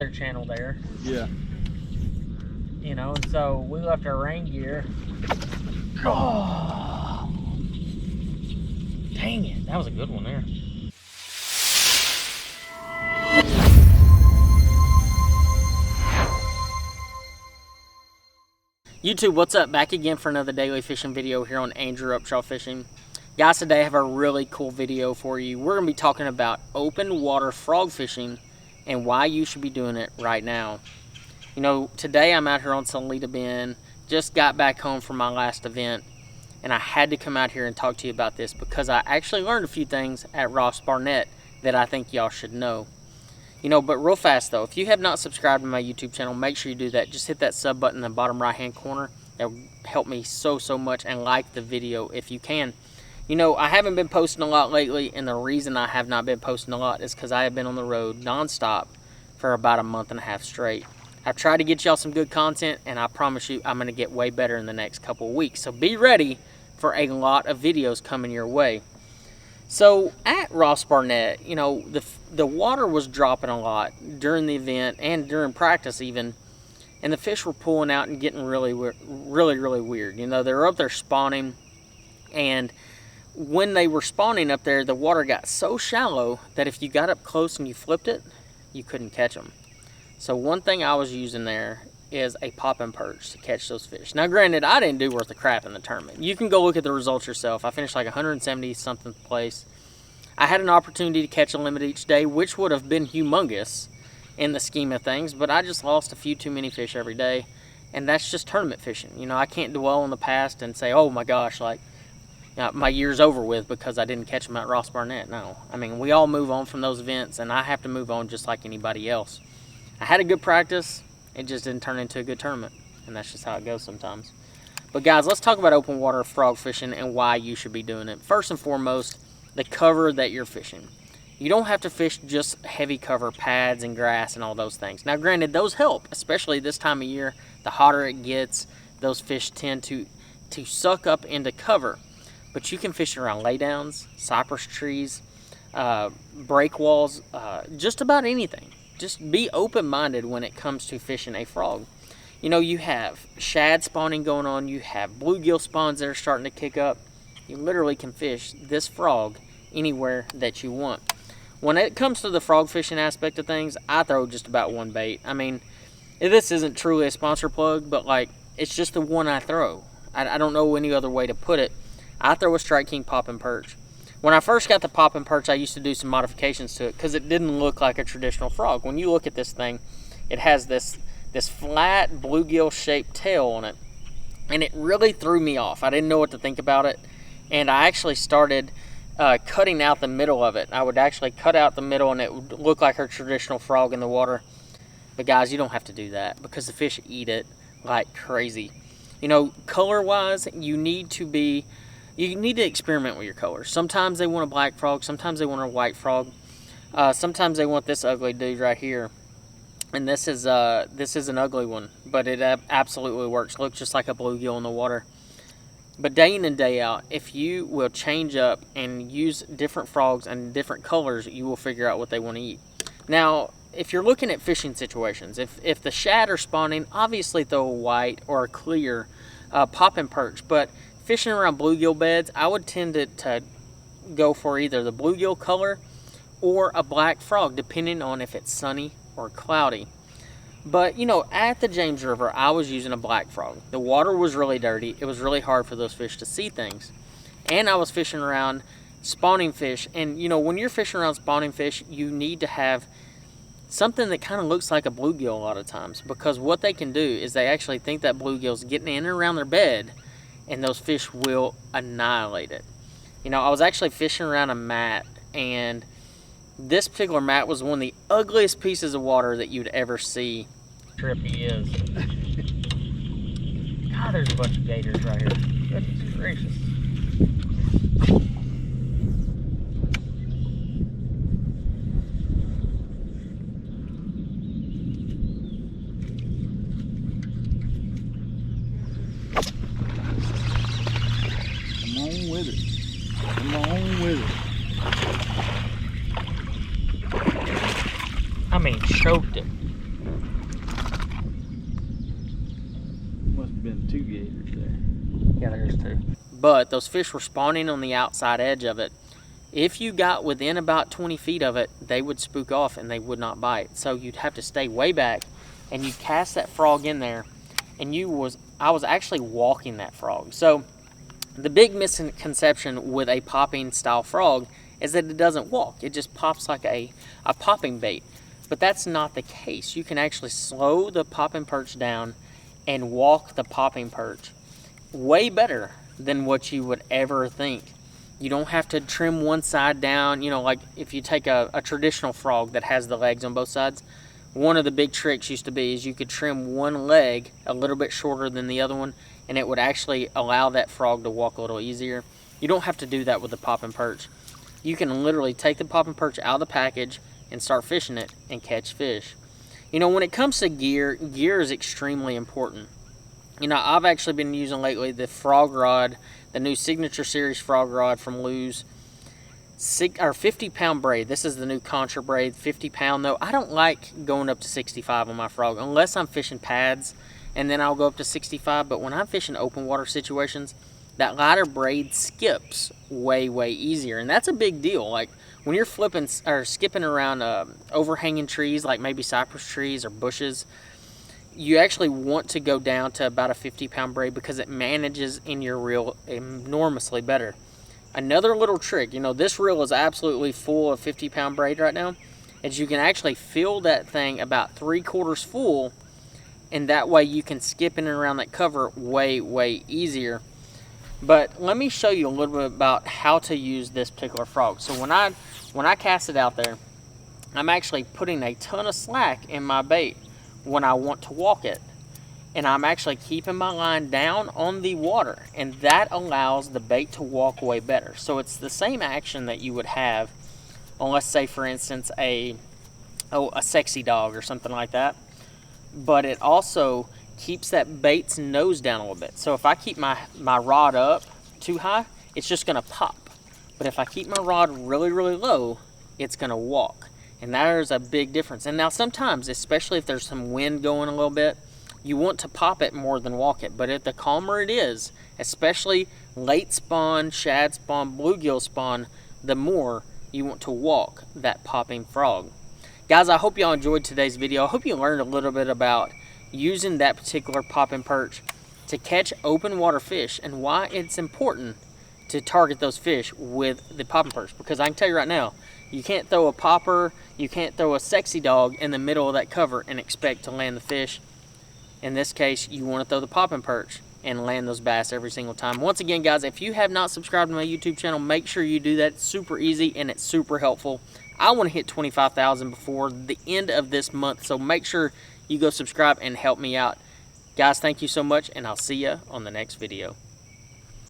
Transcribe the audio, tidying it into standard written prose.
their channel there. Yeah. You know, and so we left our rain gear. Oh, dang it. That was a good one there. YouTube, what's up? Back again for another daily fishing video here on Andrew Upshaw Fishing. Guys, today I have a really cool video for you. We're going to be talking about open water frog fishing and why you should be doing it right now. You know, today I'm out here on Salida Bend, just got back home from my last event, and I had to come out here and talk to you about this because I actually learned a few things at Barnett that I think y'all should know. You know, but real fast though, if you have not subscribed to my YouTube channel, make sure you do that. Just hit that sub button in the bottom right hand corner. That will help me so much, and like the video if you can. You know, I haven't been posting a lot lately, and the reason I have not been posting a lot is because I have been on the road nonstop for about a month and a half straight. I've tried to get y'all some good content, and I promise you I'm going to get way better in the next couple of weeks. So be ready for a lot of videos coming your way. So at Barnett, you know, the water was dropping a lot during the event and during practice even, and the fish were pulling out and getting really weird. You know, they were up there spawning, and when they were spawning up there, the water got so shallow that if you got up close and you flipped it, you couldn't catch them. So one thing I was using there is a popping perch to catch those fish. Now granted, I didn't do worth a crap in the tournament. You can go look at the results yourself. I finished like 170 something place. I had an opportunity to catch a limit each day, which would have been humongous in the scheme of things, but I just lost a few too many fish every day, and that's just tournament fishing. You know, I can't dwell on the past and say, oh my gosh, like, you know, my year's over with because I didn't catch them at Barnett. No, I mean, we all move on from those events, and I have to move on just like anybody else. I had a good practice. It just didn't turn into a good tournament, and that's just how it goes sometimes. But guys, let's talk about open water frog fishing and why you should be doing it. First and foremost, the cover that you're fishing. You don't have to fish just heavy cover, pads and grass and all those things. Now granted, those help, especially this time of year. The hotter it gets, those fish tend to suck up into cover. But you can fish around laydowns, cypress trees, break walls, just about anything. Just be open-minded when it comes to fishing a frog. You know, you have shad spawning going on. You have bluegill spawns that are starting to kick up. You literally can fish this frog anywhere that you want. When it comes to the frog fishing aspect of things, I throw just about one bait. I mean, this isn't truly a sponsor plug, but like, it's just the one I throw. I don't know any other way to put it. I throw a Strike King popping perch. When I first got the popping perch, I used to do some modifications to it because it didn't look like a traditional frog. When you look at this thing, it has this flat bluegill shaped tail on it, and it really threw me off. I didn't know what to think about it, and I actually started cutting out the middle of it. I would actually cut out the middle, and it would look like a traditional frog in the water. But guys, you don't have to do that because the fish eat it like crazy. You know, color-wise, you need to experiment with your colors. Sometimes they want a black frog, sometimes they want a white frog, sometimes they want this ugly dude right here. And this is an ugly one, but it absolutely works. Looks just like a bluegill in the water. But day in and day out, if you will change up and use different frogs and different colors, you will figure out what they want to eat. Now, if you're looking at fishing situations, if the shad are spawning, obviously throw a white or a clear popping perch. But fishing around bluegill beds, I would tend to go for either the bluegill color or a black frog, depending on if it's sunny or cloudy. But, you know, at the James River, I was using a black frog. The water was really dirty. It was really hard for those fish to see things. And I was fishing around spawning fish. And, you know, when you're fishing around spawning fish, you need to have something that kind of looks like a bluegill a lot of times. Because what they can do is they actually think that bluegill's getting in and around their bed, and those fish will annihilate it. You know, I was actually fishing around a mat, and this particular mat was one of the ugliest pieces of water that you'd ever see. Trip he is. God, there's a bunch of gators right here. Goodness gracious. Come on with it. Come on with it. I mean, choked it. Must have been 2 gators there. Yeah, there's 2. But those fish were spawning on the outside edge of it. If you got within about 20 feet of it, they would spook off and they would not bite. So you'd have to stay way back, and you cast that frog in there, and I was actually walking that frog. So the big misconception with a popping style frog is that it doesn't walk. It just pops like a popping bait. But that's not the case. You can actually slow the popping perch down and walk the popping perch way better than what you would ever think. You don't have to trim one side down. You know, like if you take a traditional frog that has the legs on both sides, one of the big tricks used to be is you could trim one leg a little bit shorter than the other one, and it would actually allow that frog to walk a little easier. You don't have to do that with the popping perch. You can literally take the popping perch out of the package and start fishing it and catch fish. You know, when it comes to gear is extremely important. You know, I've actually been using lately the frog rod, the new Signature Series frog rod from Lew's, 50-pound braid. This is the new Contra braid, 50-pound though. I don't like going up to 65 on my frog unless I'm fishing pads, and then I'll go up to 65. But when I'm fishing open water situations, that lighter braid skips way easier, and that's a big deal. Like when you're flipping or skipping around overhanging trees, like maybe cypress trees or bushes, you actually want to go down to about a 50-pound braid because it manages in your reel enormously better. Another little trick, you know, this reel is absolutely full of 50-pound braid right now, is you can actually fill that thing about 3/4 full, and that way you can skip in and around that cover way easier. But let me show you a little bit about how to use this particular frog. So when I cast it out there, I'm actually putting a ton of slack in my bait when I want to walk it, and I'm actually keeping my line down on the water, and that allows the bait to walk way better. So it's the same action that you would have on, let's say for instance, a sexy dog or something like that, but it also keeps that bait's nose down a little bit. So if I keep my rod up too high, it's just gonna pop. But if I keep my rod really low, it's gonna walk. And there's a big difference. And now sometimes, especially if there's some wind going a little bit, you want to pop it more than walk it. But the calmer it is, especially late spawn, shad spawn, bluegill spawn, the more you want to walk that popping frog. Guys, I hope y'all enjoyed today's video. I hope you learned a little bit about using that particular popping perch to catch open water fish and why it's important to target those fish with the popping perch. Because I can tell you right now, you can't throw a popper, you can't throw a sexy dog in the middle of that cover and expect to land the fish. In this case, you want to throw the popping perch and land those bass every single time. Once again, guys, if you have not subscribed to my YouTube channel, make sure you do that. It's super easy and it's super helpful. I want to hit 25,000 before the end of this month, so make sure you go subscribe and help me out. Guys, thank you so much, and I'll see you on the next video.